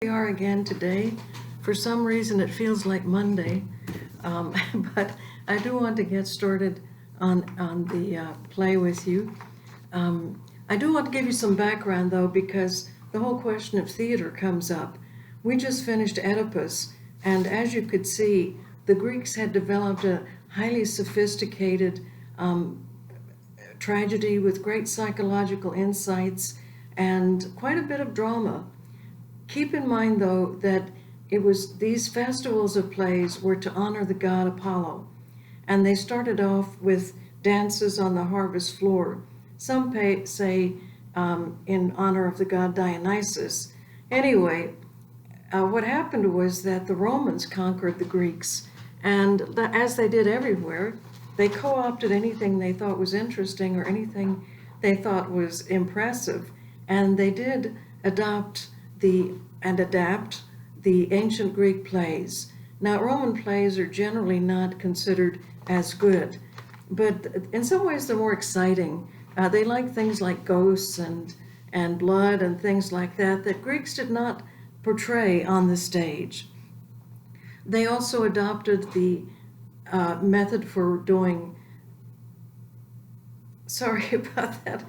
We are again today. For some reason, it feels like Monday, but I do want to get started on the play with you. I do want to give you some background, though, because the whole question of theater comes up. We just finished Oedipus, and as you could see, the Greeks had developed a highly sophisticated tragedy with great psychological insights and quite a bit of drama. Keep in mind, though, that these festivals of plays were to honor the god Apollo, and they started off with dances on the harvest floor. Some say in honor of the god Dionysus. Anyway, what happened was that the Romans conquered the Greeks, and as they did everywhere, they co-opted anything they thought was interesting or anything they thought was impressive, and they did adapt the ancient Greek plays. Now, Roman plays are generally not considered as good, but in some ways they're more exciting. They like things like ghosts and blood and things like that Greeks did not portray on the stage. They also adopted the method for doing, sorry about that,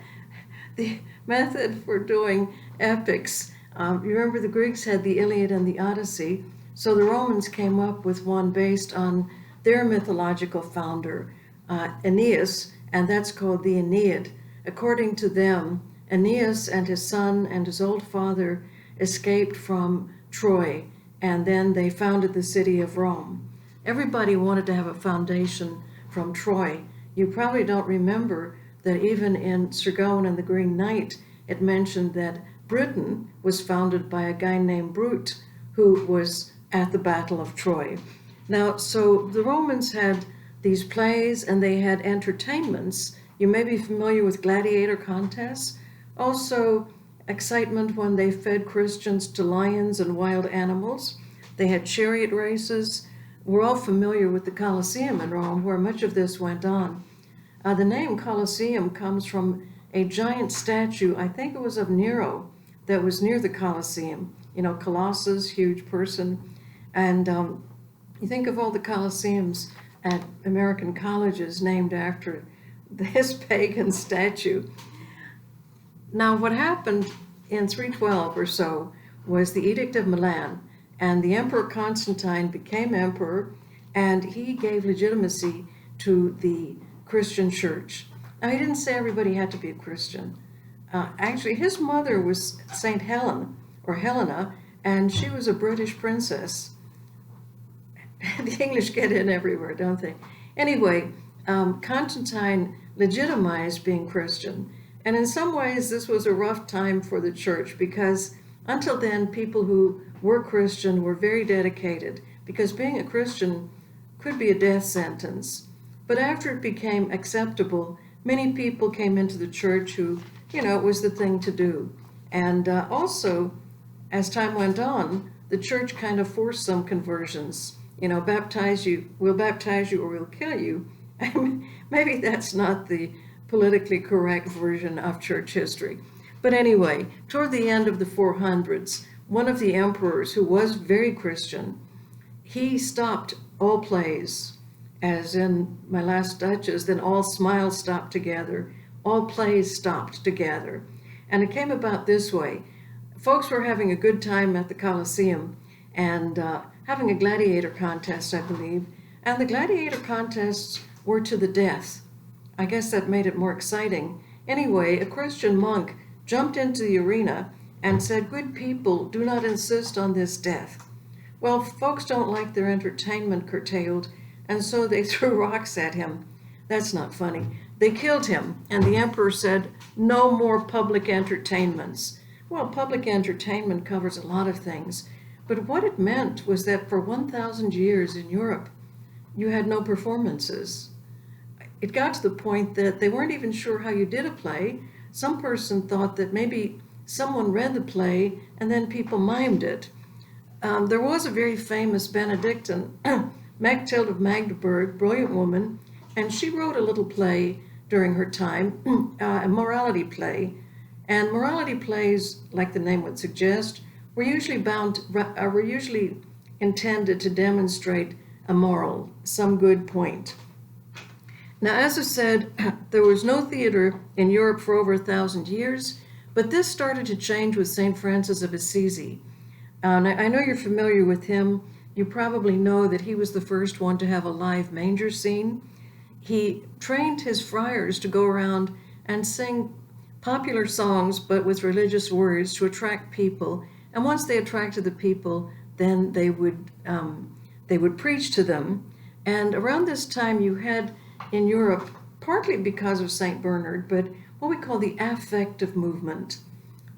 the method for doing epics. Remember, the Greeks had the Iliad and the Odyssey, so the Romans came up with one based on their mythological founder, Aeneas, and that's called the Aeneid. According to them, Aeneas and his son and his old father escaped from Troy, and then they founded the city of Rome. Everybody wanted to have a foundation from Troy. You probably don't remember that even in Sir Gawain and the Green Knight, it mentioned that Britain was founded by a guy named Brute, who was at the Battle of Troy. Now, so the Romans had these plays and they had entertainments. You may be familiar with gladiator contests. Also, excitement when they fed Christians to lions and wild animals. They had chariot races. We're all familiar with the Colosseum in Rome, where much of this went on. The name Colosseum comes from a giant statue, I think it was of Nero, that was near the Colosseum. You know, Colossus, huge person. And you think of all the Colosseums at American colleges named after this pagan statue. Now, what happened in 312 or so was the Edict of Milan, and the Emperor Constantine became emperor, and he gave legitimacy to the Christian church. Now, he didn't say everybody had to be a Christian. Actually, his mother was Saint Helen, or Helena, and she was a British princess. The English get in everywhere, don't they? Anyway, Constantine legitimized being Christian, and in some ways this was a rough time for the church, because until then people who were Christian were very dedicated, because being a Christian could be a death sentence. But after it became acceptable, many people came into the church who, it was the thing to do. And also, as time went on, the church kind of forced some conversions. We'll baptize you or we'll kill you. Maybe that's not the politically correct version of church history. But anyway, toward the end of the 400s, one of the emperors, who was very Christian, he stopped all plays, as in My Last Duchess, then all smiles stopped together, all plays stopped together. And it came about this way. Folks were having a good time at the Colosseum and having a gladiator contest, I believe, and the gladiator contests were to the death. I guess that made it more exciting. Anyway, a Christian monk jumped into the arena and said, "Good people, do not insist on this death." Well, folks don't like their entertainment curtailed, and so they threw rocks at him. That's not funny. They killed him, and the emperor said, "No more public entertainments." Well, public entertainment covers a lot of things, but what it meant was that for 1,000 years in Europe, you had no performances. It got to the point that they weren't even sure how you did a play. Some person thought that maybe someone read the play and then people mimed it. There was a very famous Benedictine, Mechtild of Magdeburg, brilliant woman, and she wrote a little play during her time, a morality play. And morality plays, like the name would suggest, were usually intended to demonstrate a moral, some good point. Now, as I said, there was no theater in Europe for over 1,000 years, but this started to change with St. Francis of Assisi. I know you're familiar with him. You probably know that he was the first one to have a live manger scene. He trained his friars to go around and sing popular songs, but with religious words to attract people. And once they attracted the people, then they would preach to them. And around this time, you had in Europe, partly because of St. Bernard, but what we call the affective movement.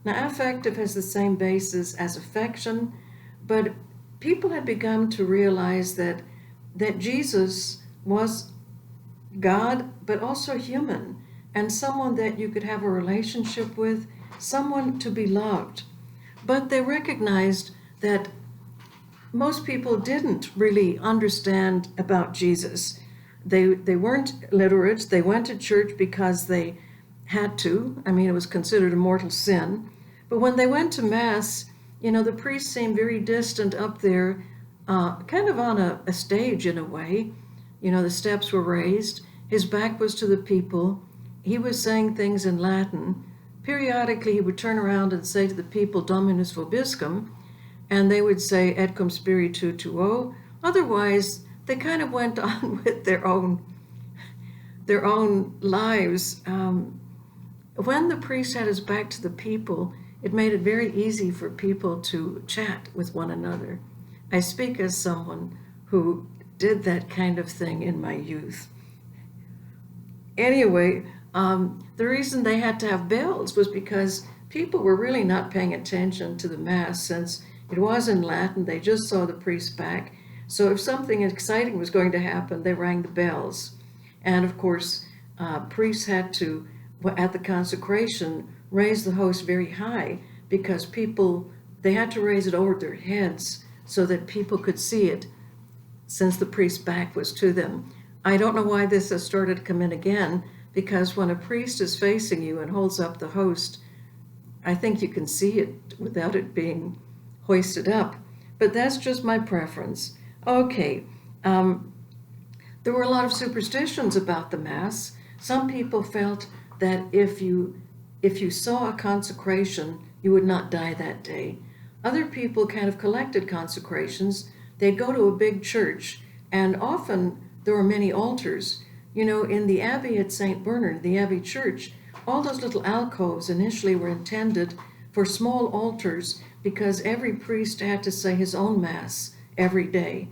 Now, affective has the same basis as affection, but people had begun to realize that Jesus was God, but also human, and someone that you could have a relationship with, someone to be loved. But they recognized that most people didn't really understand about Jesus. They weren't literate. They went to church because they had to. I mean, it was considered a mortal sin. But when they went to Mass, the priest seemed very distant up there, kind of on a stage in a way. The steps were raised. His back was to the people. He was saying things in Latin. Periodically, he would turn around and say to the people, Dominus vobiscum, and they would say, Et cum spiritu tuo. Otherwise, they kind of went on with their own lives. When the priest had his back to the people, it made it very easy for people to chat with one another. I speak as someone who did that kind of thing in my youth. Anyway, the reason they had to have bells was because people were really not paying attention to the Mass since it was in Latin. They just saw the priest's back. So if something exciting was going to happen, they rang the bells. And of course, priests had to, at the consecration, raise the host very high because they had to raise it over their heads so that people could see it since the priest's back was to them. I don't know why this has started to come in again, because when a priest is facing you and holds up the host, I think you can see it without it being hoisted up. But that's just my preference. Okay, there were a lot of superstitions about the Mass. Some people felt that if you saw a consecration, you would not die that day. Other people kind of collected consecrations. They'd go to a big church, and often there were many altars. In the Abbey at St. Bernard, the Abbey Church, all those little alcoves initially were intended for small altars because every priest had to say his own Mass every day.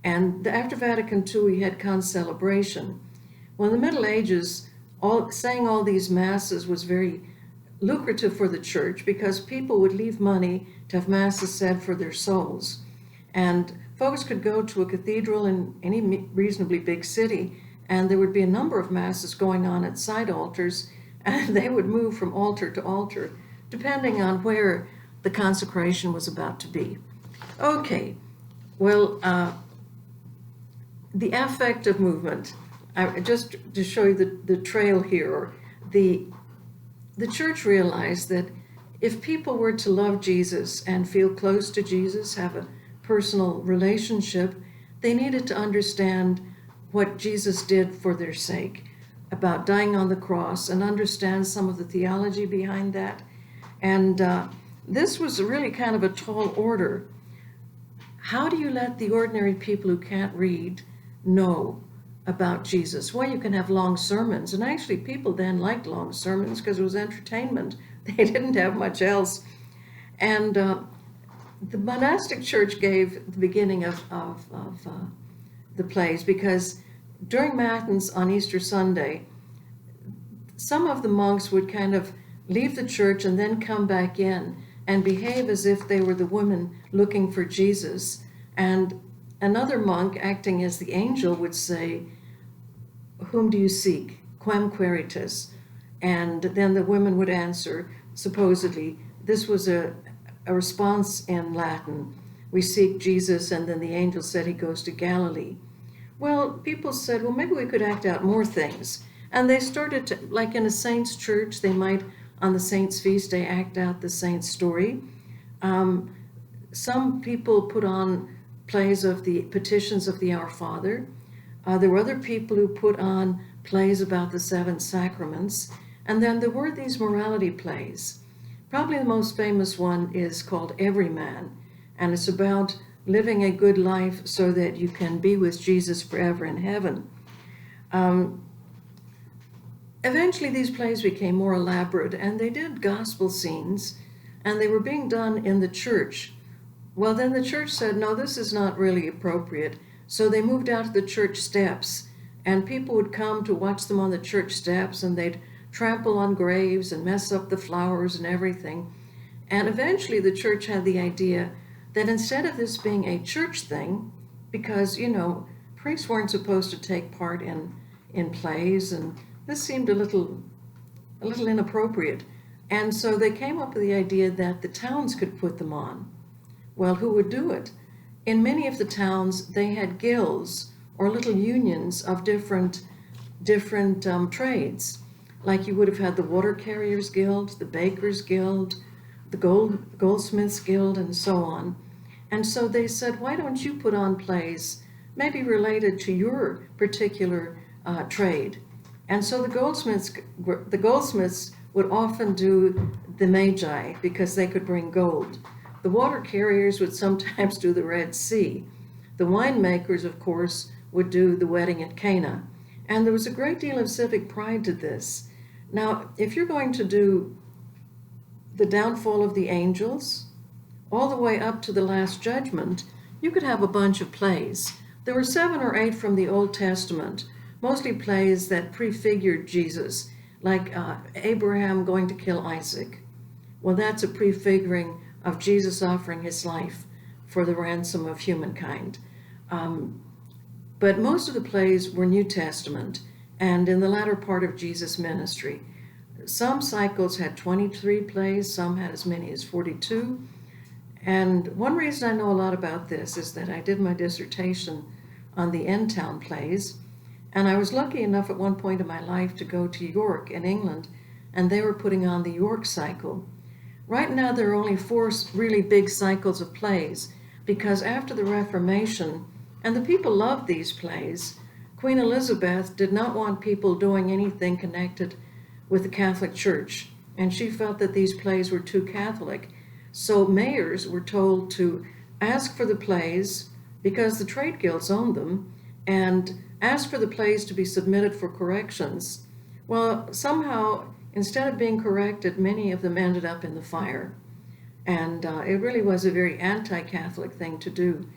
And after Vatican II, we had concelebration. Well, in the Middle Ages, saying all these Masses was very lucrative for the church because people would leave money to have Masses said for their souls. And folks could go to a cathedral in any reasonably big city, and there would be a number of Masses going on at side altars, and they would move from altar to altar, depending on where the consecration was about to be. Okay, well, the affective movement, just to show you the trail here, the church realized that if people were to love Jesus and feel close to Jesus, have a personal relationship, they needed to understand what Jesus did for their sake, about dying on the cross, and understand some of the theology behind that. And this was really kind of a tall order. How do you let the ordinary people who can't read know about Jesus? Well, you can have long sermons, and actually people then liked long sermons because it was entertainment. They didn't have much else. And the monastic church gave the beginning of the plays, because during Matins on Easter Sunday, some of the monks would kind of leave the church and then come back in and behave as if they were the women looking for Jesus. And another monk, acting as the angel, would say, "Whom do you seek? Quem queritus?" And then the women would answer, supposedly, this was a response in Latin, "We seek Jesus," and then the angel said he goes to Galilee. Well, people said, well, maybe we could act out more things. And they started to, like in a saint's church, they might, on the saint's feast day, act out the saint's story. some people put on plays of the petitions of the Our Father. There were other people who put on plays about the seven sacraments. And then there were these morality plays. Probably the most famous one is called Every Man, and it's about living a good life so that you can be with Jesus forever in heaven. Eventually these plays became more elaborate, and they did gospel scenes, and they were being done in the church. Well, then the church said, no, this is not really appropriate. So they moved out to the church steps, and people would come to watch them on the church steps, and they'd trample on graves and mess up the flowers and everything. And eventually the church had the idea that instead of this being a church thing, because, priests weren't supposed to take part in plays, and this seemed a little inappropriate. And so they came up with the idea that the towns could put them on. Well, who would do it? In many of the towns, they had guilds or little unions of different trades. Like you would have had the Water Carriers Guild, the Bakers Guild, the Goldsmiths Guild, and so on. And so they said, why don't you put on plays maybe related to your particular trade? And so the goldsmiths would often do the Magi because they could bring gold. The water carriers would sometimes do the Red Sea. The winemakers, of course, would do the wedding at Cana. And there was a great deal of civic pride to this. Now, if you're going to do the downfall of the angels, all the way up to the Last Judgment, you could have a bunch of plays. There were 7 or 8 from the Old Testament, mostly plays that prefigured Jesus, like Abraham going to kill Isaac. Well, that's a prefiguring of Jesus offering his life for the ransom of humankind. But most of the plays were New Testament, and in the latter part of Jesus' ministry. Some cycles had 23 plays, some had as many as 42. And one reason I know a lot about this is that I did my dissertation on the End Town plays, and I was lucky enough at one point in my life to go to York in England, and they were putting on the York cycle. Right now there are only 4 really big cycles of plays, because after the Reformation, and the people loved these plays, Queen Elizabeth did not want people doing anything connected with the Catholic Church, and she felt that these plays were too Catholic. So mayors were told to ask for the plays, because the trade guilds owned them, and ask for the plays to be submitted for corrections. Well, somehow, instead of being corrected, many of them ended up in the fire. And it really was a very anti-Catholic thing to do.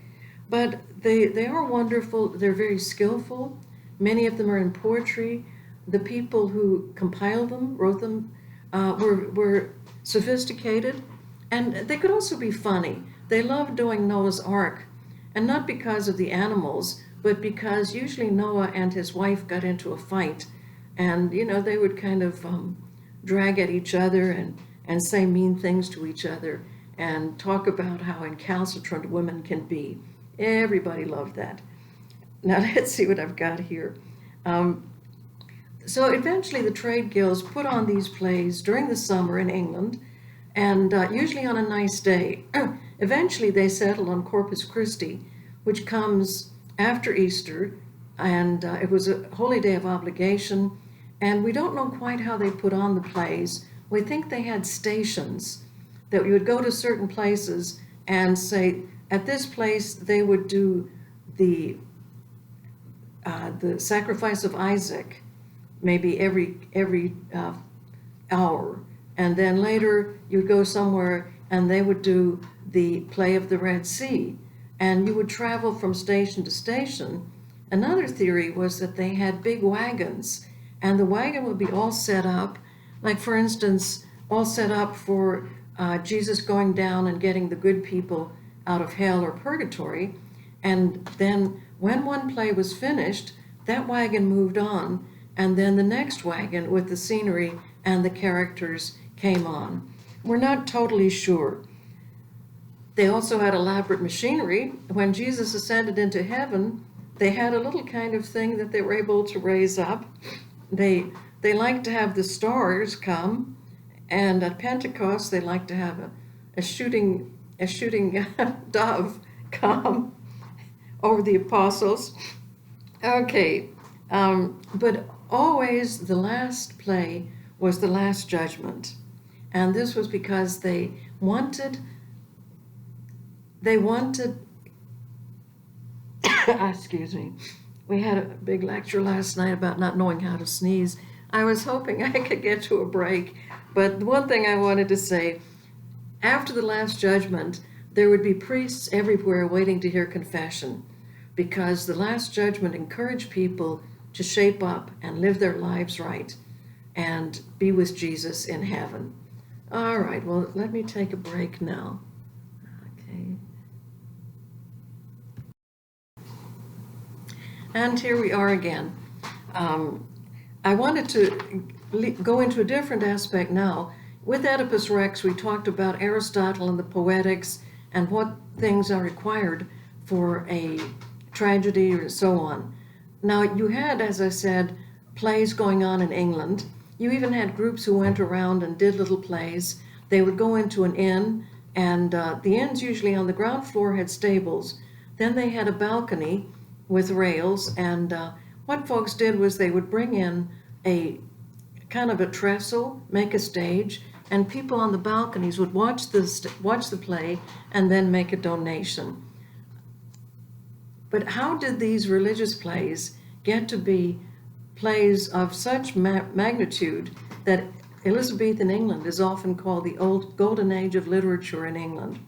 But they are wonderful. They're very skillful. Many of them are in poetry. The people who compiled them, wrote them, were sophisticated. And they could also be funny. They loved doing Noah's Ark. And not because of the animals, but because usually Noah and his wife got into a fight. And, they would kind of drag at each other and say mean things to each other and talk about how incalcitrant women can be. Everybody loved that. Now let's see what I've got here. So eventually the trade guilds put on these plays during the summer in England, and usually on a nice day. Eventually they settled on Corpus Christi, which comes after Easter, and it was a holy day of obligation, and we don't know quite how they put on the plays. We think they had stations, that you would go to certain places and say, at this place they would do the sacrifice of Isaac, maybe every hour, and then later you'd go somewhere and they would do the play of the Red Sea, and you would travel from station to station. Another theory was that they had big wagons, and the wagon would be all set up, like for instance, all set up for Jesus going down and getting the good people out of hell or purgatory. And then when one play was finished, that wagon moved on, and then the next wagon with the scenery and the characters came on. We're not totally sure. They also had elaborate machinery. When Jesus ascended into heaven, they had a little kind of thing that they were able to raise up. They liked to have the stars come, and at Pentecost they liked to have a shooting a shooting dove come over the apostles. Okay, but always the last play was the Last Judgment. And this was because they wanted, excuse me, we had a big lecture last night about not knowing how to sneeze. I was hoping I could get to a break, but the one thing I wanted to say, after the Last Judgment, there would be priests everywhere waiting to hear confession, because the Last Judgment encouraged people to shape up and live their lives right and be with Jesus in heaven. All right, well, let me take a break now. Okay. And here we are again. I wanted to go into a different aspect now. With Oedipus Rex, we talked about Aristotle and the Poetics and what things are required for a tragedy or so on. Now, you had, as I said, plays going on in England. You even had groups who went around and did little plays. They would go into an inn, and the inns usually on the ground floor had stables. Then they had a balcony with rails, and what folks did was they would bring in a kind of a trestle, make a stage, and people on the balconies would watch the play and then make a donation. But how did these religious plays get to be plays of such magnitude that Elizabethan England is often called the old golden age of literature in England?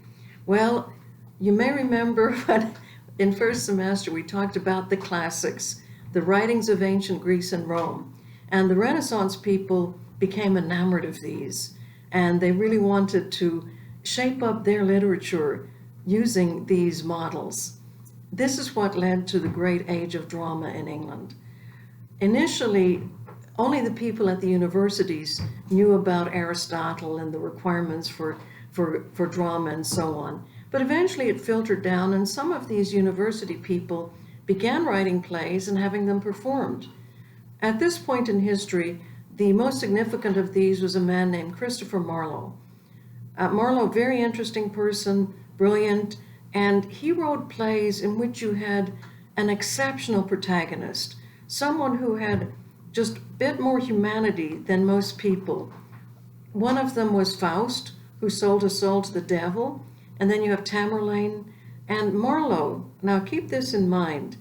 Well, you may remember when in first semester we talked about the classics, the writings of ancient Greece and Rome, and the Renaissance people became enamored of these, and they really wanted to shape up their literature using these models. This is what led to the great age of drama in England. Initially, only the people at the universities knew about Aristotle and the requirements for drama and so on. But eventually it filtered down, and some of these university people began writing plays and having them performed. At this point in history, the most significant of these was a man named Christopher Marlowe. Marlowe, very interesting person, brilliant, and he wrote plays in which you had an exceptional protagonist, someone who had just a bit more humanity than most people. One of them was Faust, who sold his soul to the devil, and then you have Tamerlane and Marlowe. Now keep this in mind.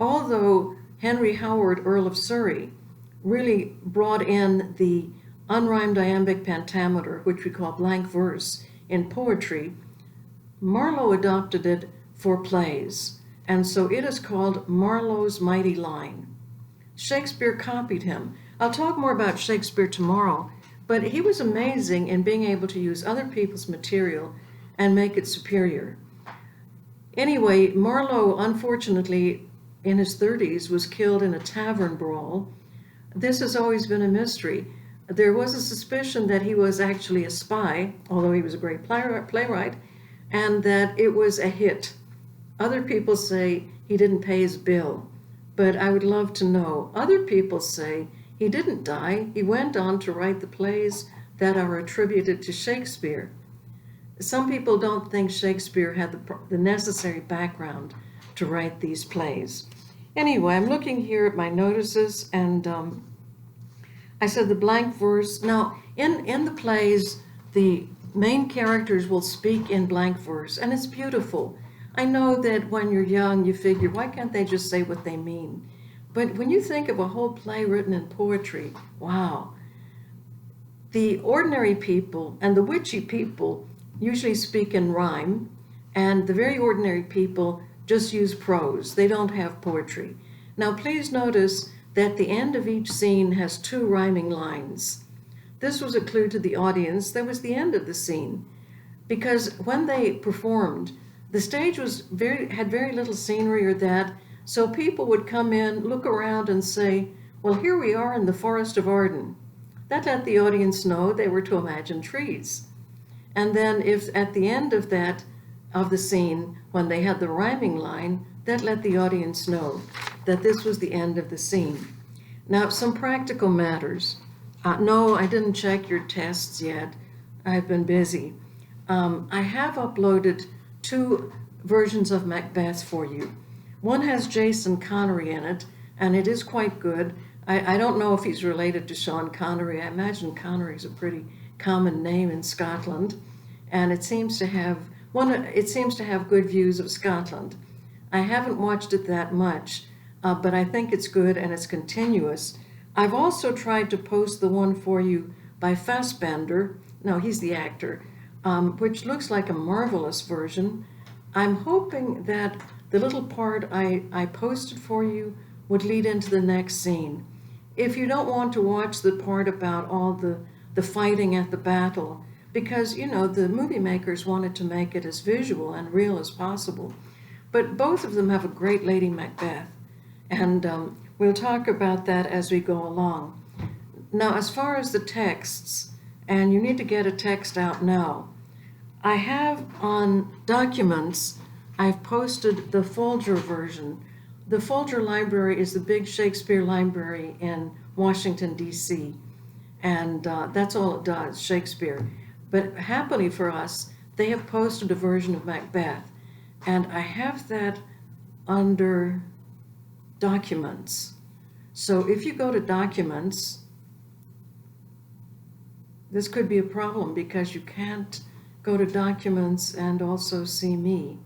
Although Henry Howard, Earl of Surrey, really brought in the unrhymed iambic pentameter, which we call blank verse, in poetry, Marlowe adopted it for plays, and so it is called Marlowe's Mighty Line. Shakespeare copied him. I'll talk more about Shakespeare tomorrow, but he was amazing in being able to use other people's material and make it superior. Anyway, Marlowe, unfortunately, in his 30s, was killed in a tavern brawl. This has always been a mystery. There was a suspicion that he was actually a spy, although he was a great playwright, and that it was a hit. Other people say he didn't pay his bill, but I would love to know. Other people say he didn't die. He went on to write the plays that are attributed to Shakespeare. Some people don't think Shakespeare had the necessary background to write these plays. Anyway, I'm looking here at my notices, and I said the blank verse. Now, in the plays, the main characters will speak in blank verse, and it's beautiful. I know that when you're young, you figure, why can't they just say what they mean? But when you think of a whole play written in poetry, wow. The ordinary people and the witchy people usually speak in rhyme, and the very ordinary people just use prose. They don't have poetry. Now, please notice that the end of each scene has 2 rhyming lines. This was a clue to the audience. That was the end of the scene, because when they performed, the stage had very little scenery or that, so people would come in, look around, and say, well, here we are in the Forest of Arden. That let the audience know they were to imagine trees. And then if at the end of the scene, when they had the rhyming line, that let the audience know that this was the end of the scene. Now, some practical matters. No, I didn't check your tests yet. I've been busy. I have uploaded 2 versions of Macbeth for you. One has Jason Connery in it, and it is quite good. I don't know if he's related to Sean Connery. I imagine Connery's a pretty common name in Scotland, and it seems to have good views of Scotland. I haven't watched it that much, but I think it's good and it's continuous. I've also tried to post the one for you by Fassbender. No, he's the actor, which looks like a marvelous version. I'm hoping that the little part I posted for you would lead into the next scene. If you don't want to watch the part about all the fighting at the battle, because, you know, the movie makers wanted to make it as visual and real as possible. But both of them have a great Lady Macbeth, and we'll talk about that as we go along. Now, as far as the texts, and you need to get a text out now, I have on Documents, I've posted the Folger version. The Folger Library is the big Shakespeare library in Washington, D.C., and that's all it does, Shakespeare. But happily for us, they have posted a version of Macbeth, and I have that under Documents. So if you go to Documents, this could be a problem because you can't go to Documents and also see me.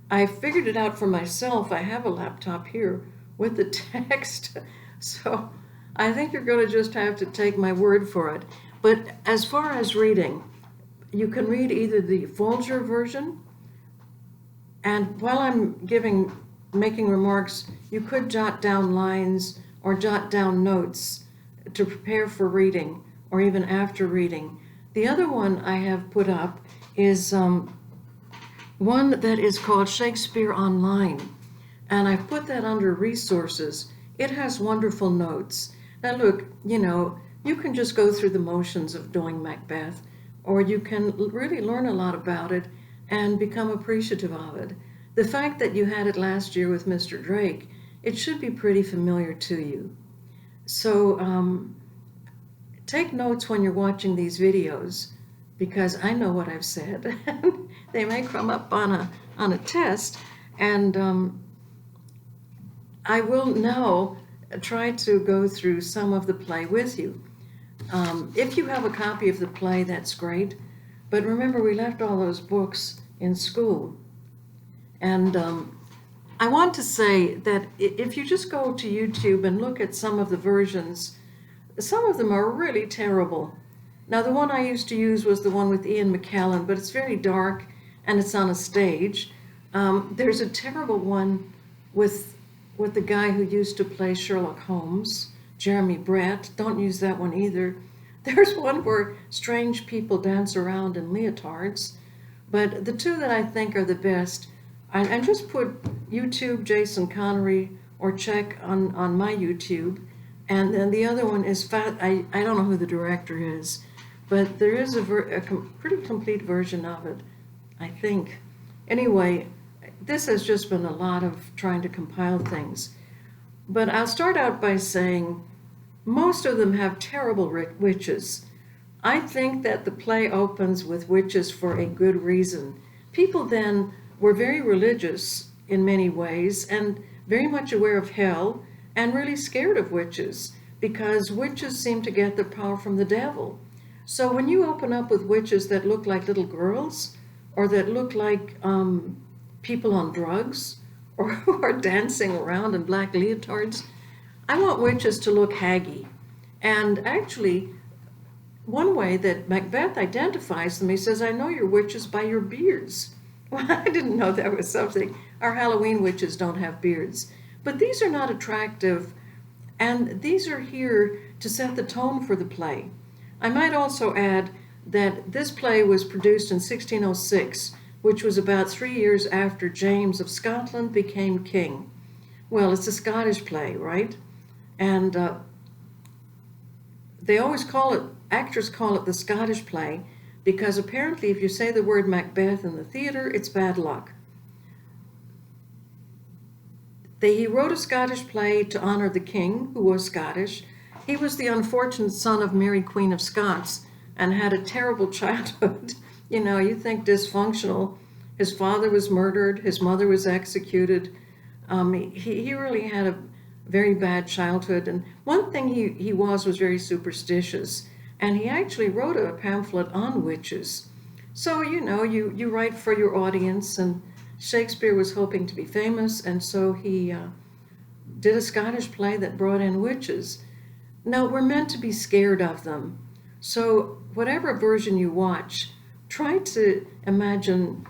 I figured it out for myself. I have a laptop here with the text, so I think you're going to just have to take my word for it. But as far as reading, you can read either the Folger version, and while I'm making remarks, you could jot down lines or jot down notes to prepare for reading or even after reading. The other one I have put up is one that is called Shakespeare Online, and I put that under resources. It has wonderful notes. Now look, you know, you can just go through the motions of doing Macbeth, or you can really learn a lot about it and become appreciative of it. The fact that you had it last year with Mr. Drake, it should be pretty familiar to you. So take notes when you're watching these videos, because I know what I've said. They may come up on a test, and I will now try to go through some of the play with you. If you have a copy of the play, that's great. But remember, we left all those books in school. And I want to say that if you just go to YouTube and look at some of the versions, some of them are really terrible. Now, the one I used to use was the one with Ian McKellen, but it's very dark and it's on a stage. There's a terrible one with the guy who used to play Sherlock Holmes, Jeremy Brett. Don't use that one either. There's one where strange people dance around in leotards. But the two that I think are the best, and just put YouTube Jason Connery or check on my YouTube. And then the other one is, I don't know who the director is, but there is a pretty complete version of it, I think. Anyway, this has just been a lot of trying to compile things. But I'll start out by saying most of them have terrible witches. I think that the play opens with witches for a good reason. People then were very religious in many ways and very much aware of hell and really scared of witches, because witches seem to get their power from the devil. So when you open up with witches that look like little girls, or that look like people on drugs, or who are dancing around in black leotards, I want witches to look haggy. And actually, one way that Macbeth identifies them, he says, "I know you're witches by your beards." Well, I didn't know that was something. Our Halloween witches don't have beards. But these are not attractive, and these are here to set the tone for the play. I might also add that this play was produced in 1606, which was about 3 years after James of Scotland became king. Well, it's a Scottish play, right? And they always actors call it the Scottish play, because apparently if you say the word Macbeth in the theater, it's bad luck. He wrote a Scottish play to honor the king, who was Scottish, he was the unfortunate son of Mary Queen of Scots and had a terrible childhood. You think dysfunctional. His father was murdered, his mother was executed. He really had a very bad childhood. And one thing he was very superstitious. And he actually wrote a pamphlet on witches. So, you write for your audience, and Shakespeare was hoping to be famous, and so he did a Scottish play that brought in witches. Now, we're meant to be scared of them. So, whatever version you watch, try to imagine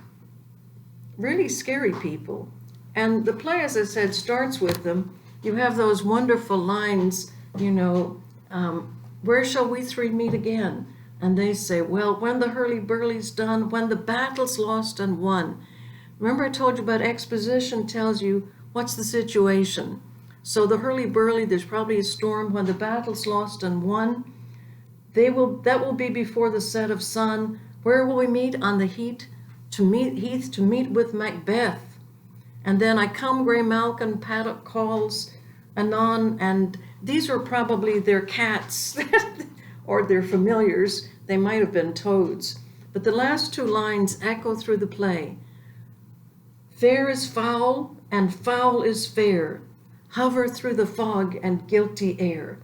really scary people. And the play, as I said, starts with them. You have those wonderful lines, where shall we three meet again? And they say, well, when the hurly-burly's done, when the battle's lost and won. Remember I told you about exposition tells you what's the situation. So the hurly-burly, there's probably a storm. When the battle's lost and won, that will be before the set of sun. Where will we meet? On the heath to meet with Macbeth. And then I come, Grey Malkin, Paddock calls, anon, and these were probably their cats or their familiars. They might have been toads. But the last two lines echo through the play. Fair is foul, and foul is fair. Hover through the fog and guilty air.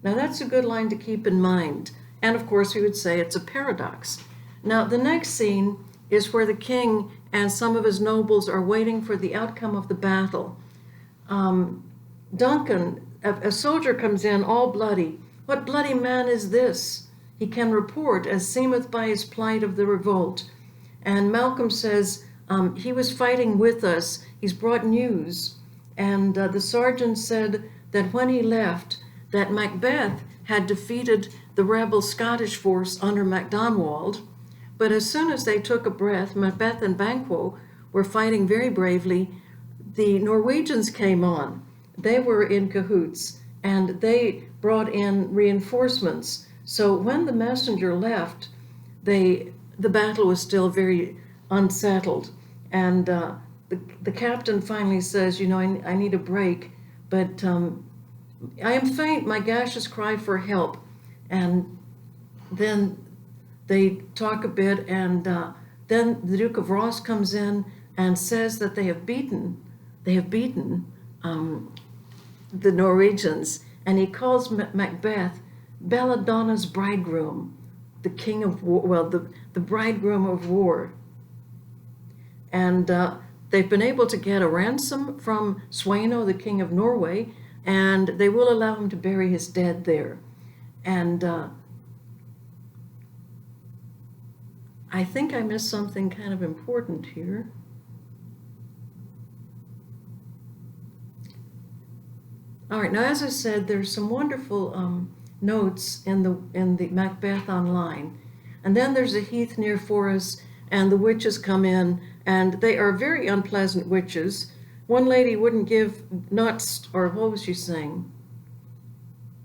Now that's a good line to keep in mind. And of course we would say it's a paradox. Now the next scene is where the king and some of his nobles are waiting for the outcome of the battle. Duncan, a soldier comes in all bloody. What bloody man is this? He can report, as seemeth by his plight of the revolt. And Malcolm says, he was fighting with us. He's brought news. And the sergeant said that when he left, that Macbeth had defeated the rebel Scottish force under Macdonald. But as soon as they took a breath, Macbeth and Banquo were fighting very bravely. The Norwegians came on. They were in cahoots, and they brought in reinforcements. So when the messenger left, the battle was still very unsettled. And the captain finally says, I need a break, but I am faint, my gaseous cry for help. And then they talk a bit, and then the Duke of Ross comes in and says that they have beaten the Norwegians, and he calls Macbeth Belladonna's bridegroom, the king of war, the bridegroom of war. And they've been able to get a ransom from Sweno, the king of Norway, and they will allow him to bury his dead there. And I think I missed something kind of important here. All right, now as I said, there's some wonderful notes in the Macbeth online. And then there's a heath near Forres, and the witches come in, and they are very unpleasant witches. One lady wouldn't give nuts, or what was she saying?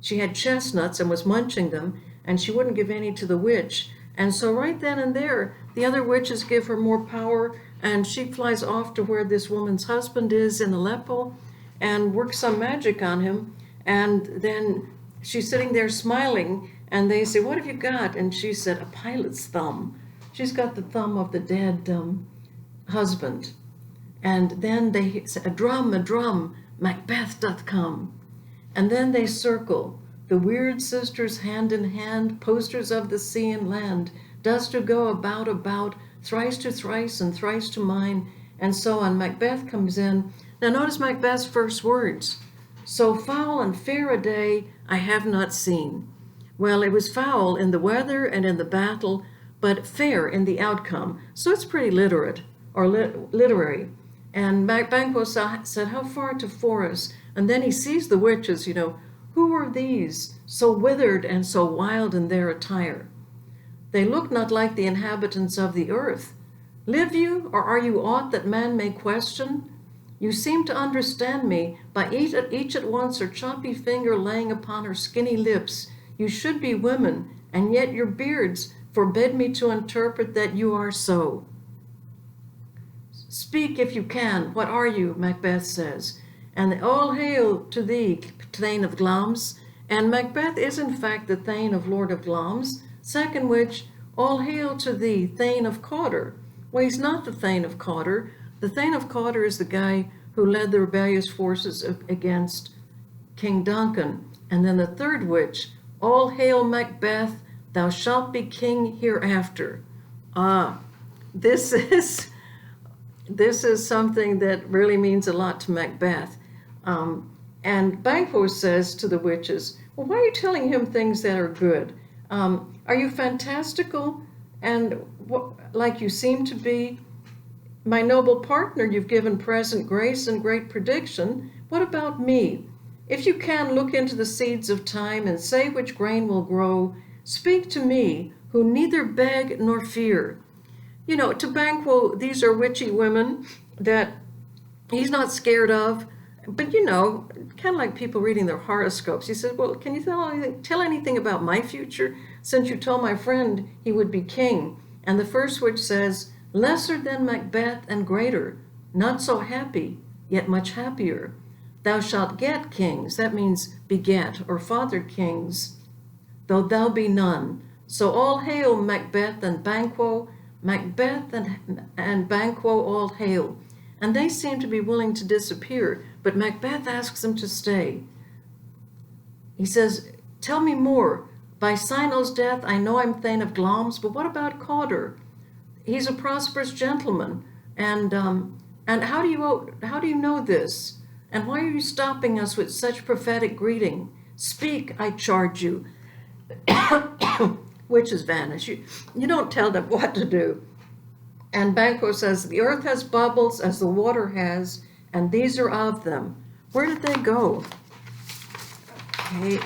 She had chestnuts and was munching them, and she wouldn't give any to the witch. And so right then and there, the other witches give her more power, and she flies off to where this woman's husband is in Aleppo and works some magic on him. And then she's sitting there smiling, and they say, what have you got? And she said, a pilot's thumb. She's got the thumb of the dead husband. And then they say, a drum, Macbeth doth come. And then they circle, the weird sisters hand in hand, posters of the sea and land, dust to go about, thrice to thrice and thrice to mine, and so on. Macbeth comes in. Now notice Macbeth's first words. So foul and fair a day I have not seen. Well, it was foul in the weather and in the battle, but fair in the outcome. So it's pretty literary. And Banquo said, how far to Forres? And then he sees the witches, who are these, so withered and so wild in their attire? They look not like the inhabitants of the earth. Live you, or are you aught that man may question? You seem to understand me, by each at once her choppy finger laying upon her skinny lips. You should be women, and yet your beards forbid me to interpret that you are so. Speak if you can, what are you? Macbeth says. And all hail to thee, Thane of Glamis, And Macbeth is in fact the Thane of Lord of Glamis, second which, all hail to thee, Thane of Cawdor. Well, he's not the Thane of Cawdor. The Thane of Cawdor is the guy who led the rebellious forces against King Duncan. And then the third witch, all hail Macbeth, thou shalt be king hereafter. This is something that really means a lot to Macbeth. And Banquo says to the witches, well, why are you telling him things that are good? Are you fantastical and like you seem to be? My noble partner, you've given present grace and great prediction. What about me? If you can, look into the seeds of time and say which grain will grow. Speak to me, who neither beg nor fear. You know, to Banquo, these are witchy women that he's not scared of. But, you know, kind of like people reading their horoscopes. He says, well, can you tell anything about my future, since you told my friend he would be king? And the first witch says, lesser than Macbeth and greater, not so happy, yet much happier. Thou shalt get kings, that means beget or fathered kings, though thou be none. So all hail Macbeth and Banquo, Macbeth and Banquo all hail. And they seem to be willing to disappear, but Macbeth asks them to stay. He says, tell me more. By Sinel's death, I know I'm Thane of Glamis, but what about Cawdor? He's a prosperous gentleman. And how do you know this? And why are you stopping us with such prophetic greeting? Speak, I charge you. Witches vanish. You don't tell them what to do. And Banquo says, the earth has bubbles as the water has, and these are of them. Where did they go? Okay.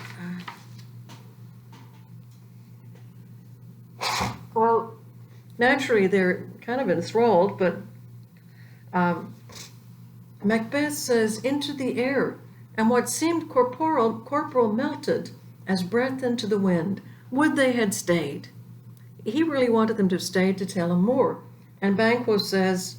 Well, naturally, they're kind of enthralled, but Macbeth says, into the air, and what seemed corporal melted as breath into the wind. Would they had stayed. He really wanted them to have stayed to tell him more. And Banquo says,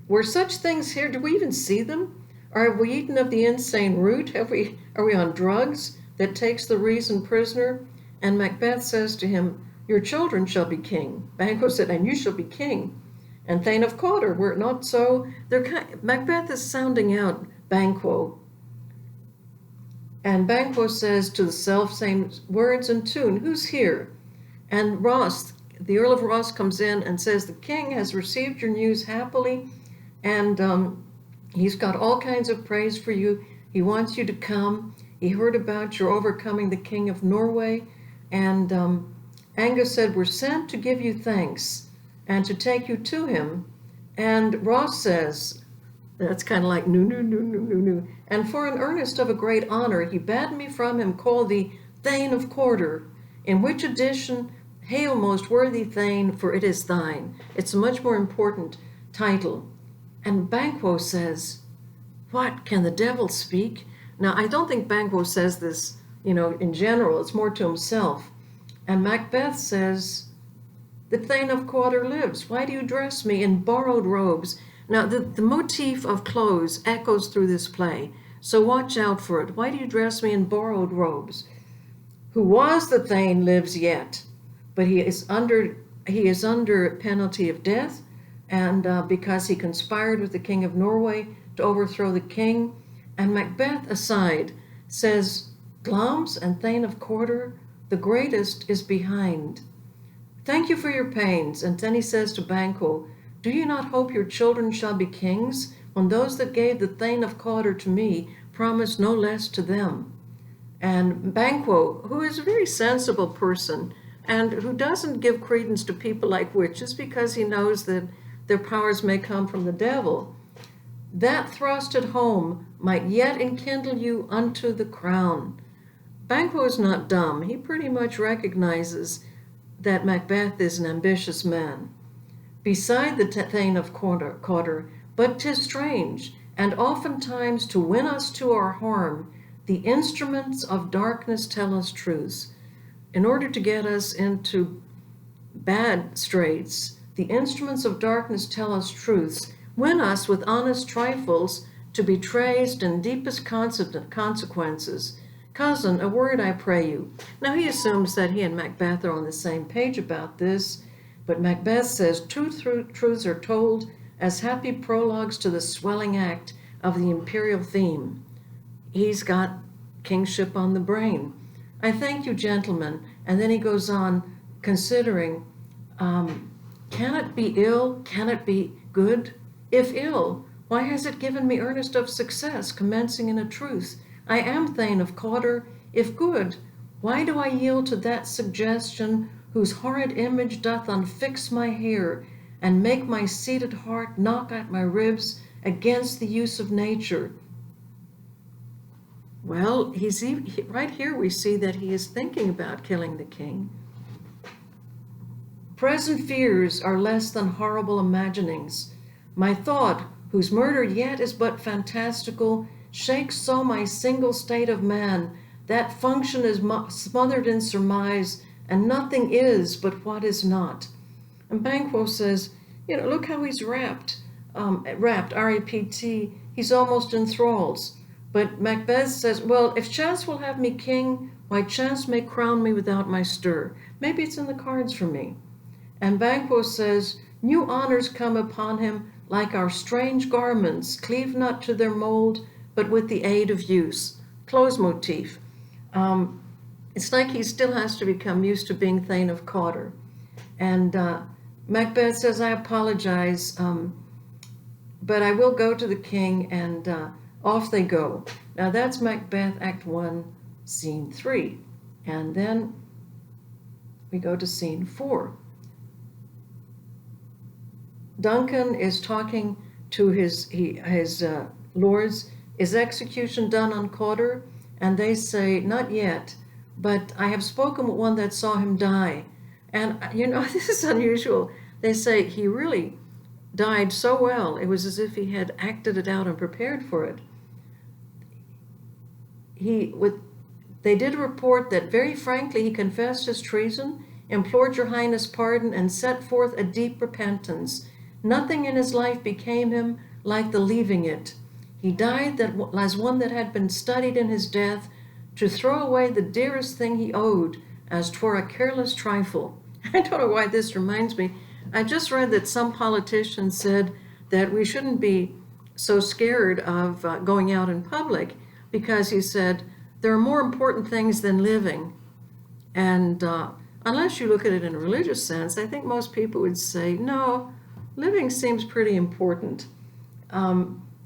were such things here? Do we even see them? Or have we eaten of the insane root? Are we on drugs that takes the reason prisoner? And Macbeth says to him, your children shall be king. Banquo said, and you shall be king. And Thane of Cawdor, were it not so? Macbeth is sounding out Banquo. And Banquo says to the self-same words and tune, who's here? And Ross, the Earl of Ross, comes in and says, the king has received your news happily, and he's got all kinds of praise for you. He wants you to come. He heard about your overcoming the king of Norway. And Angus said, we're sent to give you thanks and to take you to him. And Ross says, that's kind of like no. And for an earnest of a great honor, he bade me from him call thee Thane of Cawdor, in which addition, hail, most worthy Thane, for it is thine. It's a much more important title. And Banquo says, what, can the devil speak? Now, I don't think Banquo says this, in general. It's more to himself. And Macbeth says, the Thane of Cawdor lives. Why do you dress me in borrowed robes? Now, the motif of clothes echoes through this play, so watch out for it. Why do you dress me in borrowed robes? Who was the Thane lives yet, but he is under penalty of death, and because he conspired with the king of Norway to overthrow the king. And Macbeth, aside, says, Glamis and Thane of Cawdor, the greatest is behind. Thank you for your pains. And then he says to Banquo, do you not hope your children shall be kings, when those that gave the Thane of Cawdor to me promised no less to them? And Banquo, who is a very sensible person, and who doesn't give credence to people like witches because he knows that their powers may come from the devil, that thrust at home might yet enkindle you unto the crown. Banquo is not dumb. He pretty much recognizes that Macbeth is an ambitious man. Beside the Thane of Cawdor, but 'tis strange, and oftentimes to win us to our harm, the instruments of darkness tell us truths. In order to get us into bad straits, the instruments of darkness tell us truths, win us with honest trifles to be traced in deepest consequences, Cousin, a word I pray you. Now he assumes that he and Macbeth are on the same page about this, but Macbeth says two truths are told as happy prologues to the swelling act of the imperial theme. He's got kingship on the brain. I thank you, gentlemen. And then he goes on considering, can it be ill? Can it be good? If ill, why has it given me earnest of success, commencing in a truth? I am Thane of Cawdor. If good, why do I yield to that suggestion whose horrid image doth unfix my hair, and make my seated heart knock at my ribs against the use of nature? Well, right here we see that he is thinking about killing the king. Present fears are less than horrible imaginings. My thought, whose murder yet is but fantastical, shakes so my single state of man, that function is smothered in surmise, and nothing is but what is not. And Banquo says, look how he's rapt, R-A-P-T, he's almost enthralled. But Macbeth says, well, if chance will have me king, why chance may crown me without my stir. Maybe it's in the cards for me. And Banquo says, new honors come upon him like our strange garments, cleave not to their mold, but with the aid of use. Close motif. It's like he still has to become used to being Thane of Cawdor. And Macbeth says, I apologize, but I will go to the king, and off they go. Now that's Macbeth, Act 1, Scene 3. And then we go to Scene 4. Duncan is talking to his lords. Is execution done on Cawdor? And they say, not yet, but I have spoken with one that saw him die. And, this is unusual. They say he really died so well, it was as if he had acted it out and prepared for it. They did report that very frankly he confessed his treason, implored your highness pardon, and set forth a deep repentance. Nothing in his life became him like the leaving it. He died as one that had been studied in his death, to throw away the dearest thing he owed, as 'twere a careless trifle. I don't know why this reminds me. I just read that some politician said that we shouldn't be so scared of going out in public, because he said there are more important things than living. And unless you look at it in a religious sense, I think most people would say, no, living seems pretty important.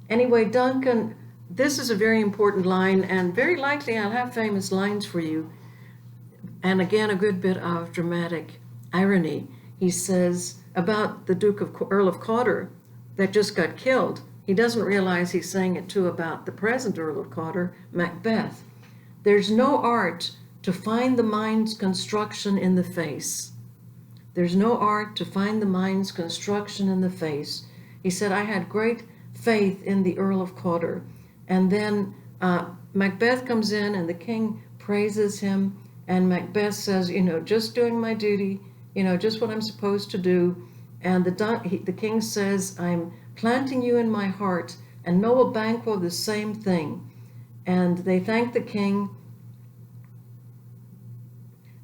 Anyway, Duncan, this is a very important line, and very likely I'll have famous lines for you. And again, a good bit of dramatic irony. He says about the Earl of Cawdor that just got killed. He doesn't realize he's saying it too about the present Earl of Cawdor, Macbeth. There's no art to find the mind's construction in the face. There's no art to find the mind's construction in the face. He said, I had great faith in the Earl of Cawdor. And then Macbeth comes in and the king praises him. And Macbeth says, just doing my duty, just what I'm supposed to do. And the king says, I'm planting you in my heart. And Noble Banquo, the same thing. And they thank the king.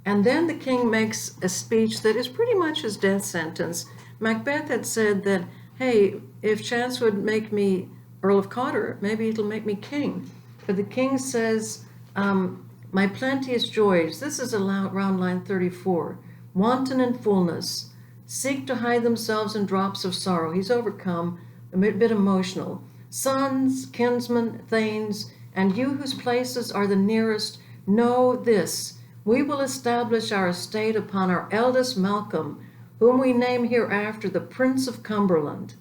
And then the king makes a speech that is pretty much his death sentence. Macbeth had said that, hey, if chance would make me Earl of Cawdor, maybe it'll make me king. But the king says, my plenteous joys, this is around line 34, wanton in fullness, seek to hide themselves in drops of sorrow. He's overcome, a bit emotional. Sons, kinsmen, thanes, and you whose places are the nearest, know this, we will establish our estate upon our eldest Malcolm, whom we name hereafter the Prince of Cumberland.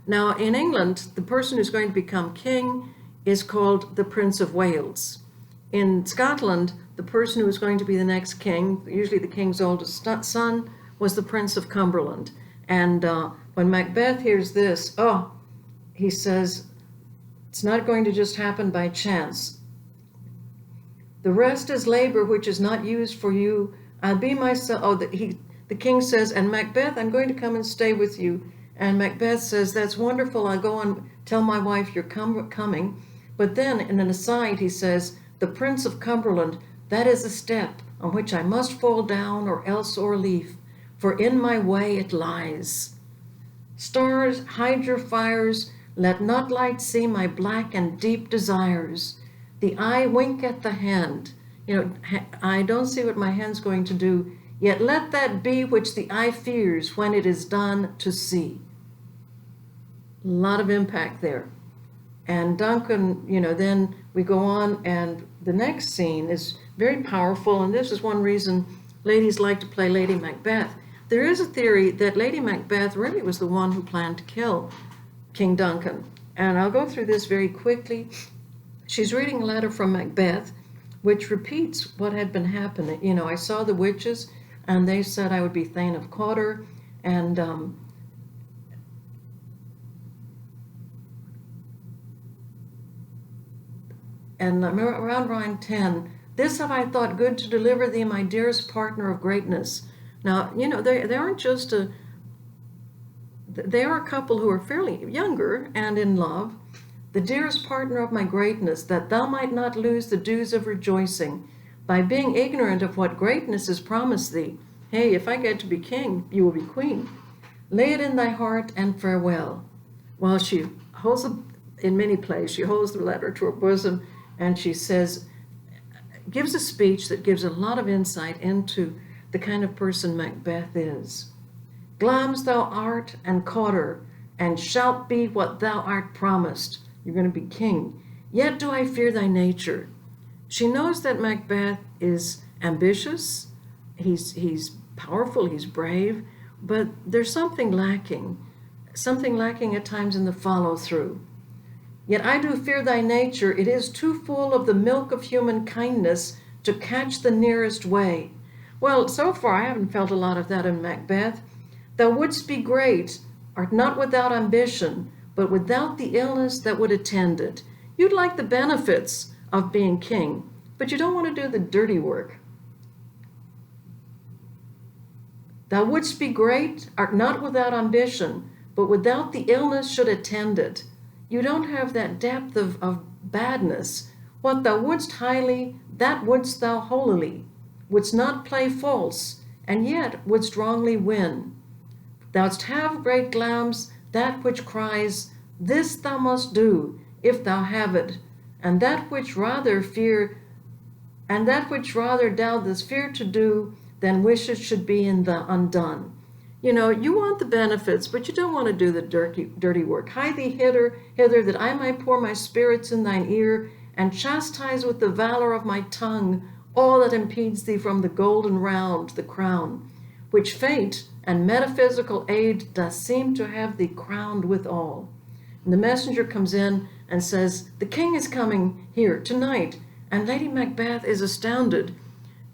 Now, in England, the person who's going to become king is called the Prince of Wales. In Scotland, the person who was going to be the next king, usually the king's oldest son, was the Prince of Cumberland. And when Macbeth hears this, he says, it's not going to just happen by chance. The rest is labor which is not used for you. I'll be myself. The king says, and Macbeth, I'm going to come and stay with you. And Macbeth says, that's wonderful. I'll go and tell my wife you're coming. But then in an aside, he says, the Prince of Cumberland, that is a step on which I must fall down or else o'erleaf, for in my way it lies. Stars, hide your fires, let not light see my black and deep desires. The eye wink at the hand. I don't see what my hand's going to do, yet let that be which the eye fears when it is done to see. A lot of impact there. And Duncan, then we go on, and the next scene is very powerful, and this is one reason ladies like to play Lady Macbeth. There is a theory that Lady Macbeth really was the one who planned to kill King Duncan. And I'll go through this very quickly. She's reading a letter from Macbeth, which repeats what had been happening. I saw the witches, and they said I would be Thane of Cawdor, and around line 10, this have I thought good to deliver thee, my dearest partner of greatness. Now, they aren't just they are a couple who are fairly younger and in love. The dearest partner of my greatness, that thou might not lose the dues of rejoicing by being ignorant of what greatness is promised thee. Hey, if I get to be king, you will be queen. Lay it in thy heart and farewell. Well, she holds in many places, she holds the letter to her bosom, and she gives a speech that gives a lot of insight into the kind of person Macbeth is. Glamis thou art and Cawdor, and shalt be what thou art promised. You're going to be king. Yet do I fear thy nature. She knows that Macbeth is ambitious, he's powerful, he's brave, but there's something lacking at times in the follow-through. Yet I do fear thy nature, it is too full of the milk of human kindness to catch the nearest way. Well, so far I haven't felt a lot of that in Macbeth. Thou wouldst be great, art not without ambition, but without the illness that would attend it. You'd like the benefits of being king, but you don't want to do the dirty work. Thou wouldst be great, art not without ambition, but without the illness should attend it. You don't have that depth of badness. What thou wouldst highly, that wouldst thou holily. Wouldst not play false, and yet wouldst wrongly win. Thou'dst have great Glamis, that which cries, this thou must do, if thou have it, and that which rather thou dost fear to do, than wishes should be in the undone. You want the benefits, but you don't want to do the dirty work. Hie thee hither, that I might pour my spirits in thine ear, and chastise with the valor of my tongue all that impedes thee from the golden round, the crown, which fate and metaphysical aid does seem to have thee crowned withal. And the messenger comes in and says, the king is coming here tonight, and Lady Macbeth is astounded.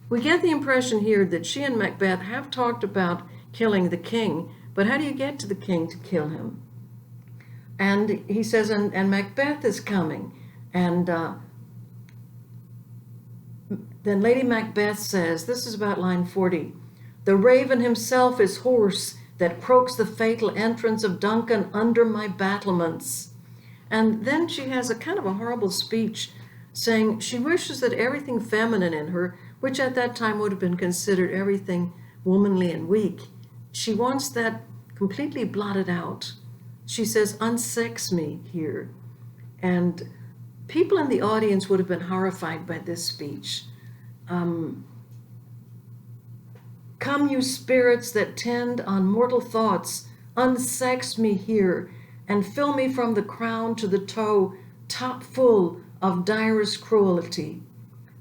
We get the impression here that she and Macbeth have talked about killing the king, but how do you get to the king to kill him? And he says, and Macbeth is coming, and then Lady Macbeth says, this is about line 40, the raven himself is hoarse that croaks the fatal entrance of Duncan under my battlements. And then she has a kind of a horrible speech saying she wishes that everything feminine in her, which at that time would have been considered everything womanly and weak, she wants that completely blotted out. She says, unsex me here. And people in the audience would have been horrified by this speech. Come, you spirits that tend on mortal thoughts, unsex me here, and fill me from the crown to the toe, top full of direst cruelty.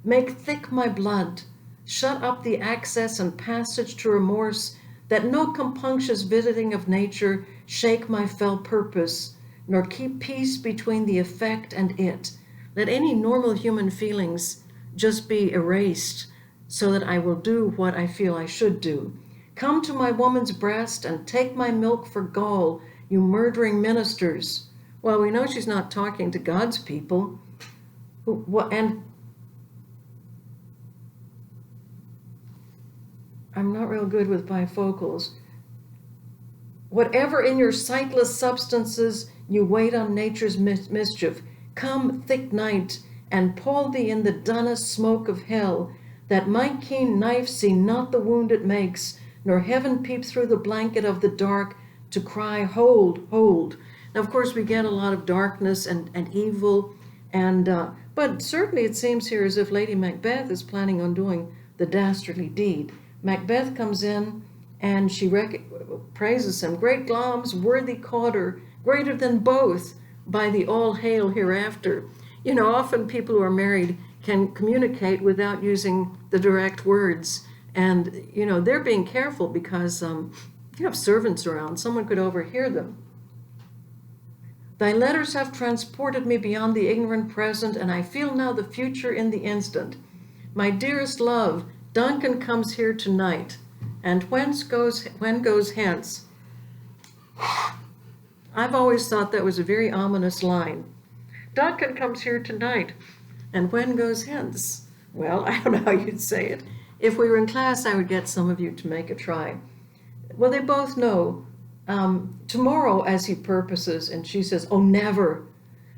Make thick my blood, shut up the access and passage to remorse, that no compunctious visiting of nature shake my fell purpose, nor keep peace between the effect and it. Let any normal human feelings just be erased, so that I will do what I feel I should do. Come to my woman's breast and take my milk for gall, you murdering ministers. Well, we know she's not talking to God's people. And I'm not real good with bifocals. Whatever in your sightless substances you wait on nature's mischief, come thick night, and pall thee in the dunnest smoke of hell, that my keen knife see not the wound it makes, nor heaven peep through the blanket of the dark to cry, hold, hold. Now, of course, we get a lot of darkness and evil, but certainly it seems here as if Lady Macbeth is planning on doing the dastardly deed. Macbeth comes in and she praises him, great Glamis, worthy caughter, greater than both, by the all hail hereafter. You know, often people who are married can communicate without using the direct words. And, you know, they're being careful because if you have servants around, someone could overhear them. Thy letters have transported me beyond the ignorant present, and I feel now the future in the instant. My dearest love, Duncan comes here tonight, and when goes hence? I've always thought that was a very ominous line. Duncan comes here tonight, and when goes hence? Well, I don't know how you'd say it. If we were in class, I would get some of you to make a try. Well, they both know tomorrow as he purposes, and she says, oh, never,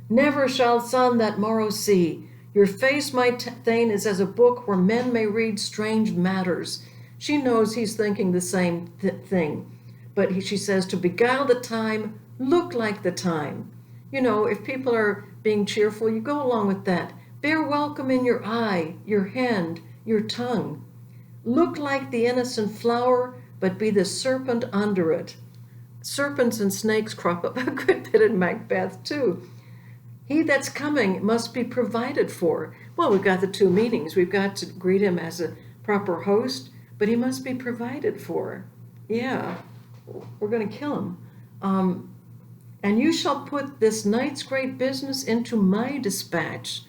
never shall sun that morrow see. Your face, my Thane, is as a book where men may read strange matters. She knows he's thinking the same thing, but she says, to beguile the time, look like the time. You know, if people are being cheerful, you go along with that. Bear welcome in your eye, your hand, your tongue. Look like the innocent flower, but be the serpent under it. Serpents and snakes crop up a good bit in Macbeth, too. He that's coming must be provided for. Well, we've got the two meanings. We've got to greet him as a proper host, but he must be provided for. Yeah, we're going to kill him. And you shall put this night's great business into my dispatch.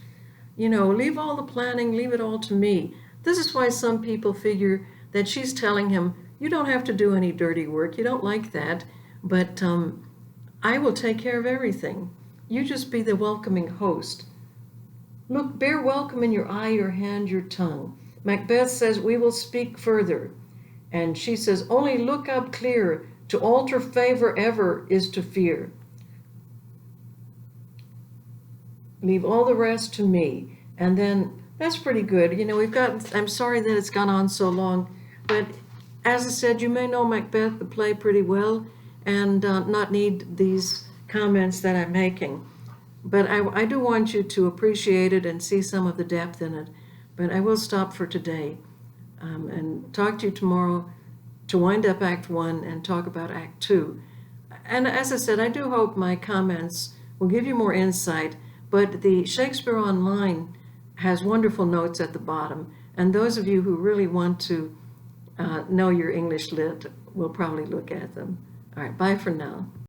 You know, leave all the planning, leave it all to me. This is why some people figure that she's telling him, you don't have to do any dirty work. You don't like that, but I will take care of everything. You just be the welcoming host. Look, bear welcome in your eye, your hand, your tongue. Macbeth says, we will speak further. And she says, only look up clear. To alter favor ever is to fear. Leave all the rest to me. And then that's pretty good. You know, I'm sorry that it's gone on so long, but as I said, you may know Macbeth, the play, pretty well, and not need these comments that I'm making. But I do want you to appreciate it and see some of the depth in it. But I will stop for today and talk to you tomorrow to wind up Act 1 and talk about Act 2. And as I said, I do hope my comments will give you more insight, but the Shakespeare Online has wonderful notes at the bottom, and those of you who really want to know your English lit will probably look at them. All right, bye for now.